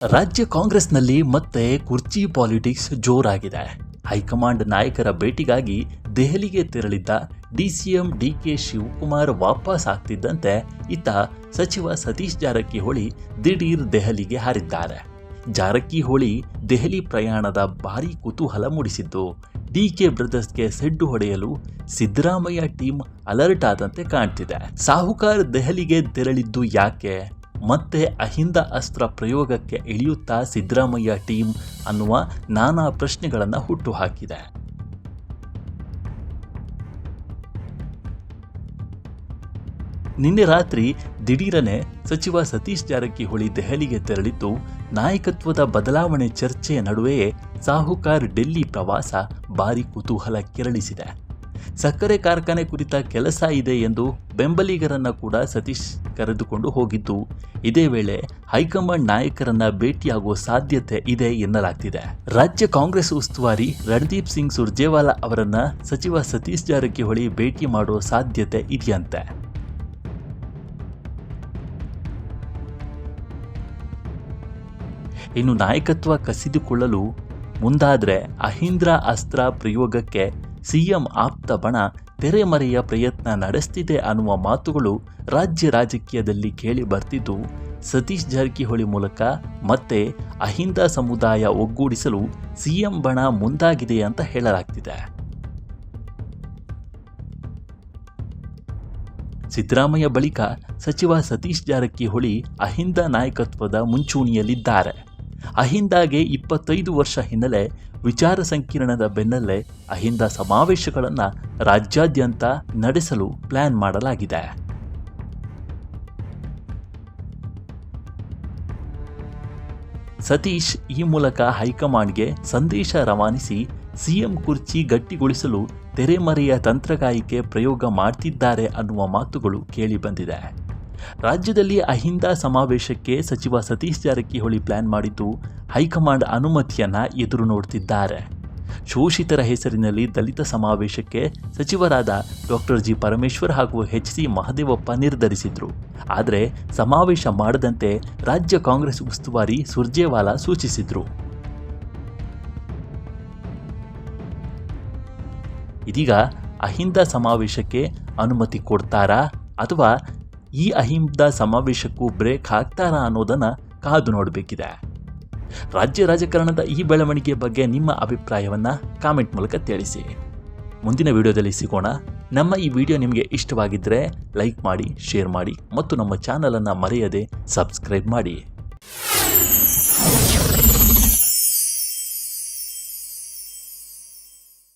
ರಾಜ್ಯ ಕಾಂಗ್ರೆಸ್ನಲ್ಲಿ ಮತ್ತೆ ಕುರ್ಚಿ ಪಾಲಿಟಿಕ್ಸ್ ಜೋರಾಗಿದೆ. ಹೈಕಮಾಂಡ್ ನಾಯಕರ ಭೇಟಿಗಾಗಿ ದೆಹಲಿಗೆ ತೆರಳಿದ್ದ ಡಿಸಿಎಂ ಡಿಕೆ ಶಿವಕುಮಾರ್ ವಾಪಸ್ ಆಗ್ತಿದ್ದಂತೆ ಇತ್ತ ಸಚಿವ ಸತೀಶ್ ಜಾರಕಿಹೊಳಿ ದಿಢೀರ್ ದೆಹಲಿಗೆ ಹಾರಿದ್ದಾರೆ. ಜಾರಕಿಹೊಳಿ ದೆಹಲಿ ಪ್ರಯಾಣದ ಭಾರೀ ಕುತೂಹಲ ಮೂಡಿಸಿದ್ದು, ಡಿಕೆ ಬ್ರದರ್ಸ್ಗೆ ಸೆಡ್ಡು ಹೊಡೆಯಲು ಸಿದ್ದರಾಮಯ್ಯ ಟೀಮ್ ಅಲರ್ಟ್ ಆದಂತೆ ಕಾಣ್ತಿದೆ. ಸಾಹುಕಾರ್ ದೆಹಲಿಗೆ ತೆರಳಿದ್ದು ಯಾಕೆ? ಮತ್ತೆ ಅಹಿಂದ ಅಸ್ತ್ರ ಪ್ರಯೋಗಕ್ಕೆ ಇಳಿಯುತ್ತಾ ಸಿದ್ದರಾಮಯ್ಯ ಟೀಮ್ ಅನ್ನುವ ನಾನಾ ಪ್ರಶ್ನೆಗಳನ್ನು ಹುಟ್ಟುಹಾಕಿದೆ. ನಿನ್ನೆ ರಾತ್ರಿ ದಿಢೀರನೆ ಸಚಿವ ಸತೀಶ್ ಜಾರಕಿಹೊಳಿ ದೆಹಲಿಗೆ ತೆರಳಿದ್ದು, ನಾಯಕತ್ವದ ಬದಲಾವಣೆ ಚರ್ಚೆಯ ನಡುವೆಯೇ ಸಾಹುಕಾರ್ ಡೆಲ್ಲಿ ಪ್ರವಾಸ ಭಾರೀ ಕುತೂಹಲ ಕೆರಳಿಸಿದೆ. ಸಕ್ಕರೆ ಕಾರ್ಖಾನೆ ಕುರಿತ ಕೆಲಸ ಇದೆ ಎಂದು ಬೆಂಬಲಿಗರನ್ನ ಕೂಡ ಸತೀಶ್ ಕರೆದುಕೊಂಡು ಹೋಗಿದ್ದು, ಇದೇ ವೇಳೆ ಹೈಕಮಾಂಡ್ ನಾಯಕರನ್ನ ಭೇಟಿಯಾಗುವ ಸಾಧ್ಯತೆ ಇದೆ ಎನ್ನಲಾಗ್ತಿದೆ. ರಾಜ್ಯ ಕಾಂಗ್ರೆಸ್ ಉಸ್ತುವಾರಿ ರಣದೀಪ್ ಸಿಂಗ್ ಸುರ್ಜೇವಾಲಾ ಅವರನ್ನ ಸಚಿವ ಸತೀಶ್ ಜಾರಕಿಹೊಳಿ ಭೇಟಿ ಮಾಡುವ ಸಾಧ್ಯತೆ ಇದೆಯಂತೆ. ಇನ್ನು ನಾಯಕತ್ವ ಕಸಿದುಕೊಳ್ಳಲು ಮುಂದಾದ್ರೆ ಅಹಿಂದ ಅಸ್ತ್ರ ಪ್ರಯೋಗಕ್ಕೆ ಸಿಎಂ ಆಪ್ತ ಬಣ ತೆರೆಮರೆಯ ಪ್ರಯತ್ನ ನಡೆಸ್ತಿದೆ ಅನ್ನುವ ಮಾತುಗಳು ರಾಜ್ಯ ರಾಜಕೀಯದಲ್ಲಿ ಕೇಳಿ ಬರ್ತಿದ್ದು, ಸತೀಶ್ ಜಾರಕಿಹೊಳಿ ಮೂಲಕ ಮತ್ತೆ ಅಹಿಂದ ಸಮುದಾಯ ಒಗ್ಗೂಡಿಸಲು ಸಿಎಂ ಬಣ ಮುಂದಾಗಿದೆ ಅಂತ ಹೇಳಲಾಗ್ತಿದೆ. ಸಿದ್ದರಾಮಯ್ಯ ಬಳಿಕ ಸಚಿವ ಸತೀಶ್ ಜಾರಕಿಹೊಳಿ ಅಹಿಂದ ನಾಯಕತ್ವದ ಮುಂಚೂಣಿಯಲ್ಲಿದ್ದಾರೆ. ಅಹಿಂದಾಗೆ 25 ವರ್ಷ ಹಿನ್ನೆಲೆ ವಿಚಾರ ಸಂಕಿರಣದ ಬೆನ್ನಲ್ಲೇ ಅಹಿಂದ ಸಮಾವೇಶಗಳನ್ನು ರಾಜ್ಯಾದ್ಯಂತ ನಡೆಸಲು ಪ್ಲಾನ್ ಮಾಡಲಾಗಿದೆ. ಸತೀಶ್ ಈ ಮೂಲಕ ಹೈಕಮಾಂಡ್ಗೆ ಸಂದೇಶ ರವಾನಿಸಿ ಸಿಎಂ ಕುರ್ಚಿ ಗಟ್ಟಿಗೊಳಿಸಲು ತೆರೆಮರೆಯ ತಂತ್ರಗಾರಿಕೆ ಪ್ರಯೋಗ ಮಾಡ್ತಿದ್ದಾರೆ ಅನ್ನುವ ಮಾತುಗಳು ಕೇಳಿಬಂದಿದೆ. ರಾಜ್ಯದಲ್ಲಿ ಅಹಿಂದ ಸಮಾವೇಶಕ್ಕೆ ಸಚಿವ ಸತೀಶ್ ಜಾರಕಿಹೊಳಿ ಪ್ಲಾನ್ ಮಾಡಿದ್ದು, ಹೈಕಮಾಂಡ್ ಅನುಮತಿಯನ್ನ ಎದುರು ನೋಡ್ತಿದ್ದಾರೆ. ಶೋಷಿತರ ಹೆಸರಿನಲ್ಲಿ ದಲಿತ ಸಮಾವೇಶಕ್ಕೆ ಸಚಿವರಾದ ಡಾಕ್ಟರ್ ಜಿ ಪರಮೇಶ್ವರ್ ಹಾಗೂ ಎಚ್ ಸಿ ಮಹದೇವಪ್ಪ ನಿರ್ಧರಿಸಿದ್ರು. ಆದರೆ ಸಮಾವೇಶ ಮಾಡದಂತೆ ರಾಜ್ಯ ಕಾಂಗ್ರೆಸ್ ಉಸ್ತುವಾರಿ ಸುರ್ಜೇವಾಲಾ ಸೂಚಿಸಿದ್ರು. ಇದೀಗ ಅಹಿಂದ ಸಮಾವೇಶಕ್ಕೆ ಅನುಮತಿ ಕೊಡ್ತಾರಾ ಅಥವಾ ಈ ಅಹಿಂದ ಸಮಾವೇಶಕ್ಕೂ ಬ್ರೇಕ್ ಹಾಕ್ತಾರಾ ಅನ್ನೋದನ್ನ ಕಾದು ನೋಡಬೇಕಿದೆ. ರಾಜ್ಯ ರಾಜಕಾರಣದ ಈ ಬೆಳವಣಿಗೆ ಬಗ್ಗೆ ನಿಮ್ಮ ಅಭಿಪ್ರಾಯವನ್ನ ಕಾಮೆಂಟ್ ಮೂಲಕ ತಿಳಿಸಿ. ಮುಂದಿನ ವಿಡಿಯೋದಲ್ಲಿ ಸಿಗೋಣ. ನಮ್ಮ ಈ ವಿಡಿಯೋ ನಿಮಗೆ ಇಷ್ಟವಾಗಿದ್ದರೆ ಲೈಕ್ ಮಾಡಿ, ಶೇರ್ ಮಾಡಿ ಮತ್ತು ನಮ್ಮ ಚಾನಲನ್ನು ಮರೆಯದೆ ಸಬ್ಸ್ಕ್ರೈಬ್ ಮಾಡಿ.